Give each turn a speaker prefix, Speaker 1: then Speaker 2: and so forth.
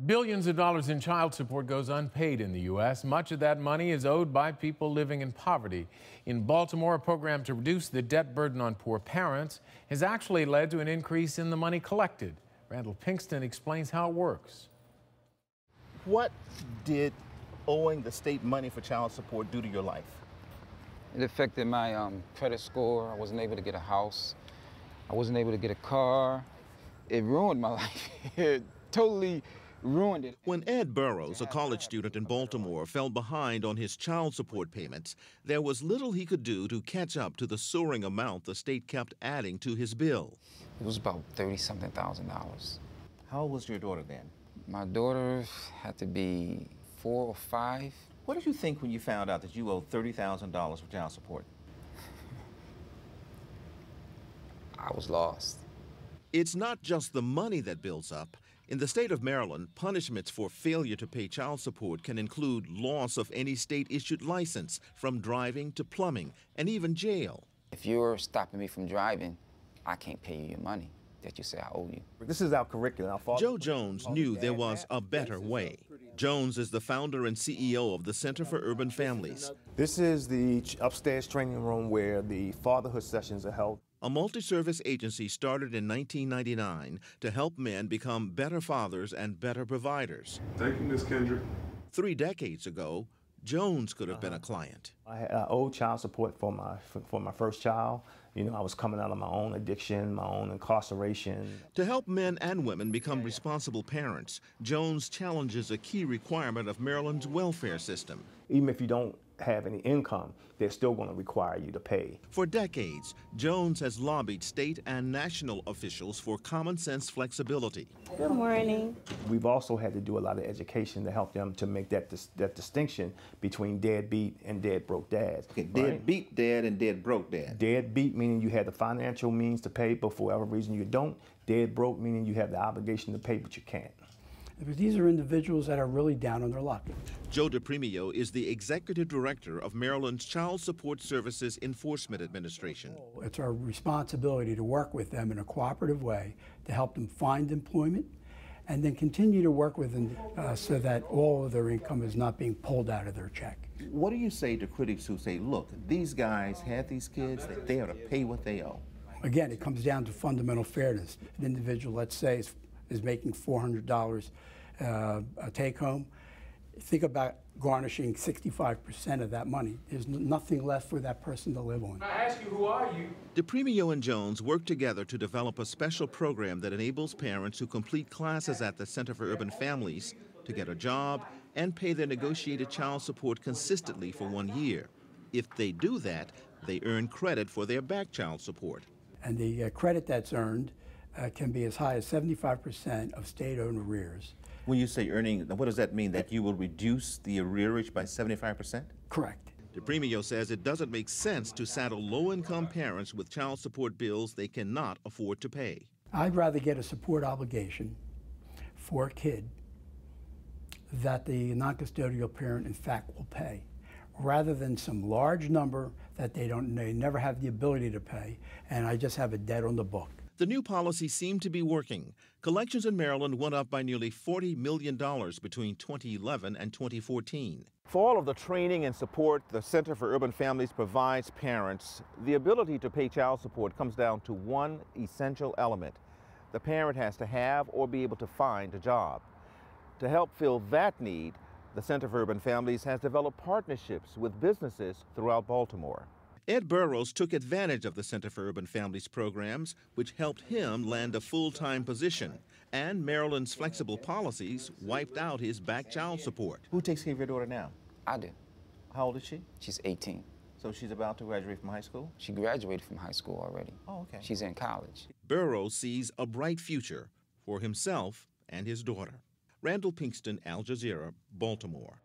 Speaker 1: Billions of dollars in child support goes unpaid in the U.S. Much of that money is owed by people living in poverty. In Baltimore, a program to reduce the debt burden on poor parents has actually led to an increase in the money collected. Randall Pinkston explains how it works.
Speaker 2: What did owing the state money for child support do to your life?
Speaker 3: It affected my credit score. I wasn't able to get a house. I wasn't able to get a car. It ruined my life. It totally ruined it.
Speaker 4: When Ed Burrows, a college student in Baltimore, fell behind on his child support payments, there was little he could do to catch up to the soaring amount the state kept adding to his bill.
Speaker 3: It was about $30-something thousand.
Speaker 2: How old was your daughter then?
Speaker 3: My daughter had to be 4 or 5.
Speaker 2: What did you think when you found out that you owed $30,000 for child support?
Speaker 3: I was lost.
Speaker 4: It's not just the money that builds up. In the state of Maryland, punishments for failure to pay child support can include loss of any state-issued license, from driving to plumbing, and even jail.
Speaker 3: If you're stopping me from driving, I can't pay you your money that you say I owe you.
Speaker 5: This is our curriculum.
Speaker 4: Joe Jones knew there was a better way. Jones is the founder and CEO of the Center for Urban Families.
Speaker 5: This is the upstairs training room where the fatherhood sessions are held.
Speaker 4: A multi-service agency started in 1999 to help men become better fathers and better providers.
Speaker 6: Thank you, Ms. Kendrick.
Speaker 4: 3 decades ago, Jones could have been a client.
Speaker 5: I owed child support for my first child. You know, I was coming out of my own addiction, my own incarceration.
Speaker 4: To help men and women become responsible parents, Jones challenges a key requirement of Maryland's welfare system.
Speaker 5: Even if you don't have any income, they're still going to require you to pay.
Speaker 4: For decades, Jones has lobbied state and national officials for common sense flexibility.
Speaker 7: Good morning.
Speaker 5: We've also had to do a lot of education to help them to make that distinction between deadbeat and deadbroke dads.
Speaker 2: Okay, deadbeat dad and deadbroke dad.
Speaker 5: Deadbeat meaning you have the financial means to pay, but for whatever reason you don't. Deadbroke meaning you have the obligation to pay, but you can't.
Speaker 8: Because these are individuals that are really down on their luck.
Speaker 4: Joe DePremio is the executive director of Maryland's Child Support Services Enforcement Administration.
Speaker 8: It's our responsibility to work with them in a cooperative way to help them find employment and then continue to work with them so that all of their income is not being pulled out of their check.
Speaker 2: What do you say to critics who say, look, these guys had these kids, that they ought to pay what they owe?
Speaker 8: Again, it comes down to fundamental fairness. An individual, let's say, is making $400 a take-home. Think about garnishing 65% of that money. There's nothing left for that person to live on.
Speaker 1: I ask you, who are you?
Speaker 4: DePremio and Jones work together to develop a special program that enables parents who complete classes at the Center for Urban Families to get a job and pay their negotiated child support consistently for 1 year. If they do that, they earn credit for their back child support.
Speaker 8: And the credit that's earned can be as high as 75% of state-owned arrears.
Speaker 2: When you say earning, what does that mean? That you will reduce the arrearage by 75%?
Speaker 8: Correct.
Speaker 4: DePremio says it doesn't make sense to saddle low-income parents with child support bills they cannot afford to pay.
Speaker 8: I'd rather get a support obligation for a kid that the non-custodial parent, in fact, will pay, rather than some large number that they never have the ability to pay, and I just have a debt on the book.
Speaker 4: The new policy seemed to be working. Collections in Maryland went up by nearly $40 million between 2011 and 2014.
Speaker 2: For all of the training and support the Center for Urban Families provides parents, the ability to pay child support comes down to one essential element. The parent has to have or be able to find a job. To help fill that need, the Center for Urban Families has developed partnerships with businesses throughout Baltimore.
Speaker 4: Ed Burrows took advantage of the Center for Urban Families programs, which helped him land a full-time position. And Maryland's flexible policies wiped out his back child support.
Speaker 2: Who takes care of your daughter now?
Speaker 3: I do.
Speaker 2: How old is she?
Speaker 3: She's 18.
Speaker 2: So she's about to graduate from high school?
Speaker 3: She graduated from high school already.
Speaker 2: Oh, okay.
Speaker 3: She's in college.
Speaker 4: Burrows sees a bright future for himself and his daughter. Randall Pinkston, Al Jazeera, Baltimore.